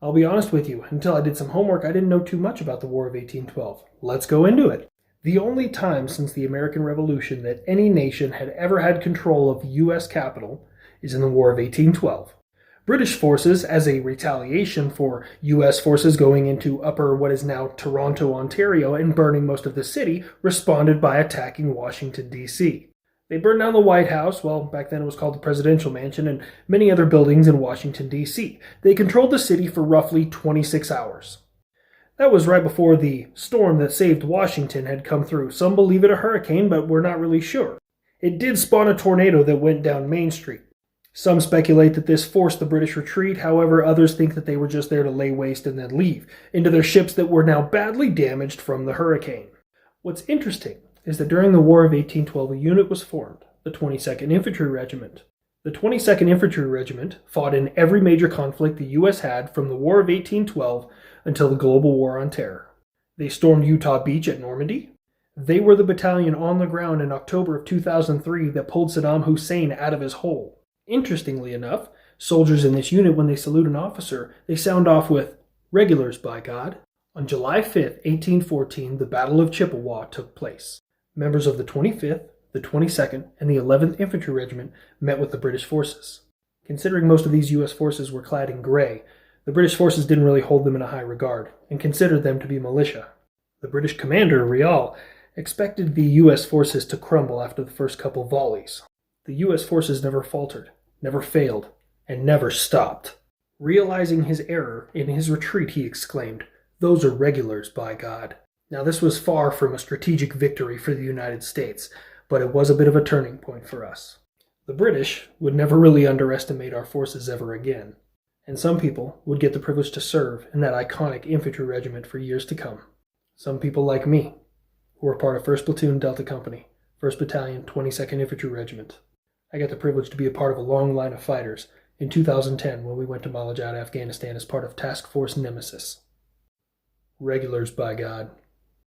I'll be honest with you, until I did some homework, I didn't know too much about the War of 1812. Let's go into it. The only time since the American Revolution that any nation had ever had control of the U.S. capital is in the War of 1812. British forces, as a retaliation for U.S. forces going into upper what is now Toronto, Ontario, and burning most of the city, responded by attacking Washington, D.C. They burned down the White House, well, back then it was called the Presidential Mansion, and many other buildings in Washington, D.C. They controlled the city for roughly 26 hours. That was right before the storm that saved Washington had come through. Some believe it a hurricane, but we're not really sure. It did spawn a tornado that went down Main Street. Some speculate that this forced the British retreat, however, others think that they were just there to lay waste and then leave, into their ships that were now badly damaged from the hurricane. What's interesting is that during the War of 1812 a unit was formed, the 22nd Infantry Regiment. The 22nd Infantry Regiment fought in every major conflict the U.S. had from the War of 1812 until the Global War on Terror. They stormed Utah Beach at Normandy. They were the battalion on the ground in October of 2003 that pulled Saddam Hussein out of his hole. Interestingly enough, soldiers in this unit, when they salute an officer, they sound off with, "Regulars, by God." On July 5, 1814, the Battle of Chippewa took place. Members of the 25th, the 22nd, and the 11th Infantry Regiment met with the British forces. Considering most of these U.S. forces were clad in gray, the British forces didn't really hold them in a high regard, and considered them to be militia. The British commander, Riall, expected the U.S. forces to crumble after the first couple volleys. The U.S. forces never faltered, never failed, and never stopped. Realizing his error, in his retreat he exclaimed, "Those are regulars, by God." Now this was far from a strategic victory for the United States, but it was a bit of a turning point for us. The British would never really underestimate our forces ever again, and some people would get the privilege to serve in that iconic infantry regiment for years to come. Some people like me, who were part of 1st Platoon Delta Company, 1st Battalion, 22nd Infantry Regiment. I got the privilege to be a part of a long line of fighters in 2010 when we went to Malajad, Afghanistan as part of Task Force Nemesis. Regulars, by God.